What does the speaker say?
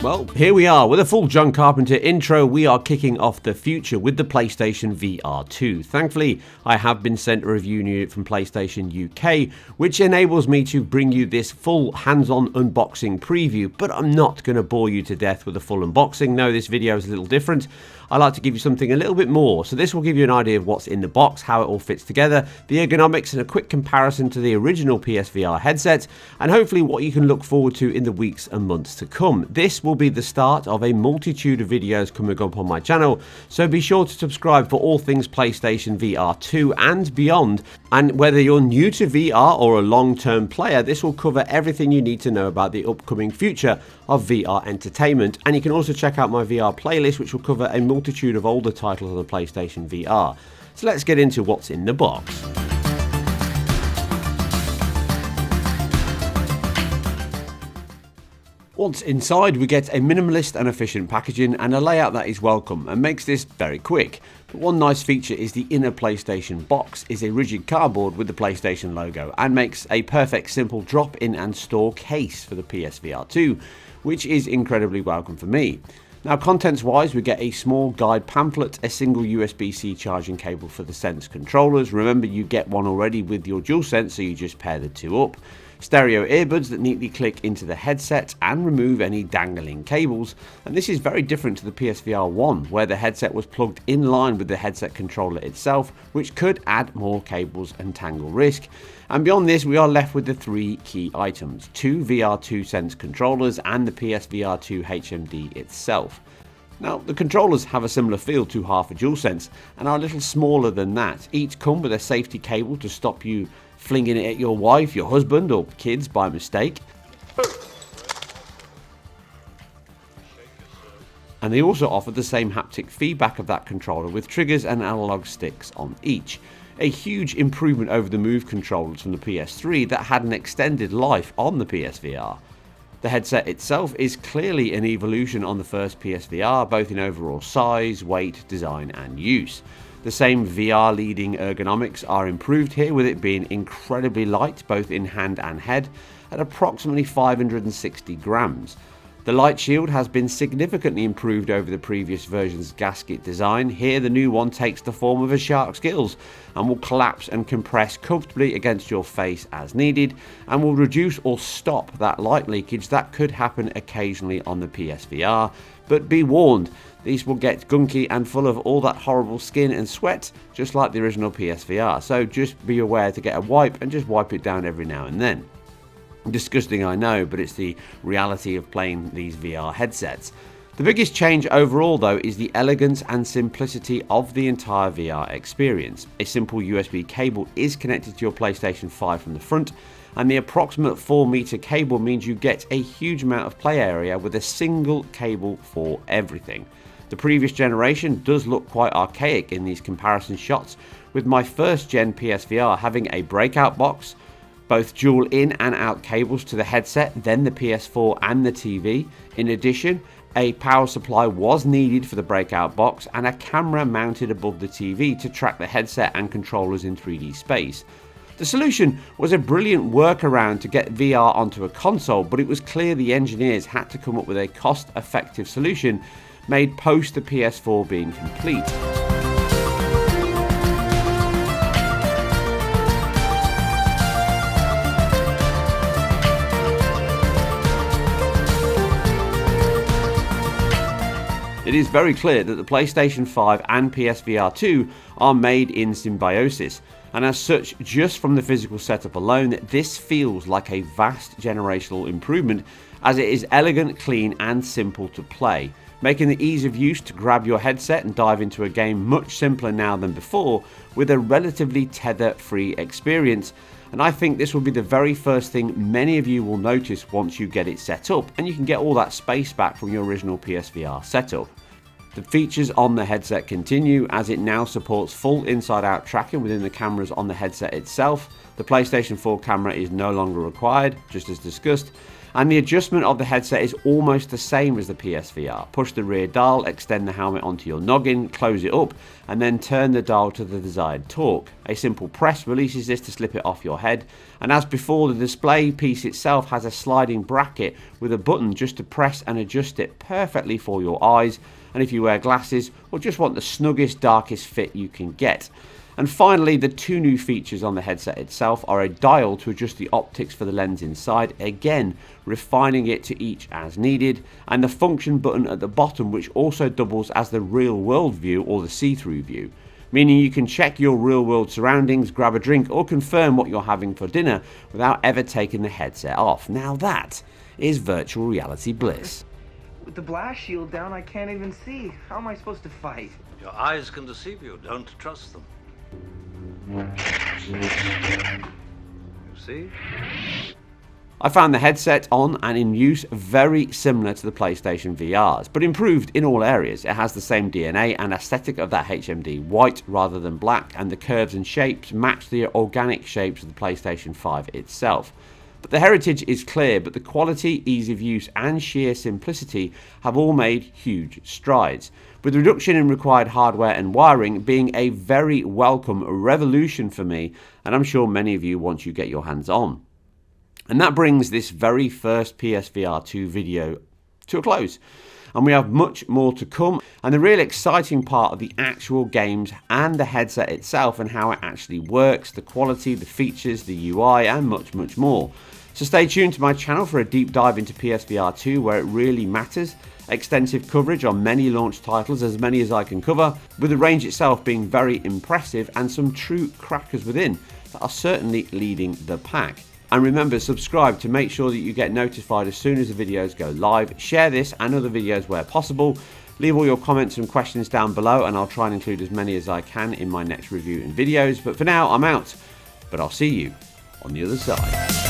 Well, here we are with a full John Carpenter intro. We are kicking off the future with the PlayStation VR2. Thankfully, I have been sent a review unit from PlayStation UK, which enables me to bring you this full hands-on unboxing preview, but I'm not going to bore you to death with a full unboxing. No, this video is a little different. I like to give you something a little bit more. So this will give you an idea of what's in the box, how it all fits together, the ergonomics, and a quick comparison to the original PSVR headset, and hopefully what you can look forward to in the weeks and months to come. This will be the start of a multitude of videos coming up on my channel, so be sure to subscribe for all things PlayStation VR2 and beyond. And whether you're new to VR or a long-term player, this will cover everything you need to know about the upcoming future of VR entertainment. And you can also check out my VR playlist, which will cover a multitude of older titles on the PlayStation VR. So let's get into what's in the box. Once inside, we get a minimalist and efficient packaging and a layout that is welcome and makes this very quick. But one nice feature is the inner PlayStation box is a rigid cardboard with the PlayStation logo and makes a perfect simple drop in and store case for the PSVR2, which is incredibly welcome for me. Now, contents wise, we get a small guide pamphlet, a single USB-C charging cable for the Sense controllers. Remember, you get one already with your DualSense, so you just pair the two up. Stereo earbuds that neatly click into the headset and remove any dangling cables, and this is very different to the PSVR1 where the headset was plugged in line with the headset controller itself, which could add more cables and tangle risk. And beyond this, we are left with the three key items: two VR2 Sense controllers and the PSVR2 HMD itself. Now, the controllers have a similar feel to half a DualSense and are a little smaller than that. Each come with a safety cable to stop you flinging it at your wife, your husband, or kids by mistake. And they also offer the same haptic feedback of that controller with triggers and analog sticks on each. A huge improvement over the Move controllers from the PS3 that had an extended life on the PSVR. The headset itself is clearly an evolution on the first PSVR, both in overall size, weight, design, and use. The same VR leading ergonomics are improved here, with it being incredibly light both in hand and head at approximately 560 grams. The light shield has been significantly improved over the previous version's gasket design. Here the new one takes the form of a shark's gills and will collapse and compress comfortably against your face as needed, and will reduce or stop that light leakage that could happen occasionally on the PSVR. But be warned, these will get gunky and full of all that horrible skin and sweat, just like the original PSVR, so just be aware to get a wipe and just wipe it down every now and then. Disgusting, I know, but it's the reality of playing these VR headsets. The biggest change overall, though, is the elegance and simplicity of the entire VR experience. A simple USB cable is connected to your PlayStation 5 from the front, and the approximate 4-meter cable means you get a huge amount of play area with a single cable for everything. The previous generation does look quite archaic in these comparison shots, with my first gen PSVR having a breakout box, both dual in and out cables to the headset, then the PS4 and the TV. In addition, a power supply was needed for the breakout box and a camera mounted above the TV to track the headset and controllers in 3D space. The solution was a brilliant workaround to get VR onto a console, but it was clear the engineers had to come up with a cost-effective solution made post the PS4 being complete. It is very clear that the PlayStation 5 and PSVR2 are made in symbiosis, and as such, just from the physical setup alone, this feels like a vast generational improvement, as it is elegant, clean, and simple to play, making the ease of use to grab your headset and dive into a game much simpler now than before, with a relatively tether-free experience. And I think this will be the very first thing many of you will notice once you get it set up, and you can get all that space back from your original PSVR setup. The features on the headset continue, as it now supports full inside-out tracking within the cameras on the headset itself. The PlayStation 4 camera is no longer required, just as discussed, And the adjustment of the headset is almost the same as the PSVR. Push the rear dial, extend the helmet onto your noggin, close it up, and then turn the dial to the desired torque. A simple press releases this to slip it off your head, and as before, the display piece itself has a sliding bracket with a button just to press and adjust it perfectly for your eyes, and if you wear glasses or just want the snuggest, darkest fit you can get. And finally, the two new features on the headset itself are a dial to adjust the optics for the lens inside, again refining it to each as needed, and the function button at the bottom, which also doubles as the real world view or the see-through view, meaning you can check your real world surroundings, grab a drink or confirm what you're having for dinner without ever taking the headset off. Now that is virtual reality bliss. With the blast shield down, I can't even see. How am I supposed to fight? Your eyes can deceive you. Don't trust them. You see? I found the headset on and in use very similar to the PlayStation VRs, but improved in all areas. It has the same DNA and aesthetic of that HMD white rather than black, and the curves and shapes match the organic shapes of the PlayStation 5 itself. But the heritage is clear, but the quality, ease of use and sheer simplicity have all made huge strides, with the reduction in required hardware and wiring being a very welcome revolution for me, and I'm sure many of you once you get your hands on. And that brings this very first PSVR2 video to a close. And we have much more to come, and the real exciting part of the actual games and the headset itself and how it actually works, the quality, the features, the UI and much more. So stay tuned to my channel for a deep dive into PSVR2 where it really matters, extensive coverage on many launch titles, as many as I can cover, with the range itself being very impressive and some true crackers within that are certainly leading the pack. And remember, subscribe to make sure that you get notified as soon as the videos go live. Share this and other videos where possible. Leave all your comments and questions down below and I'll try and include as many as I can in my next review and videos. But for now, I'm out. But I'll see you on the other side.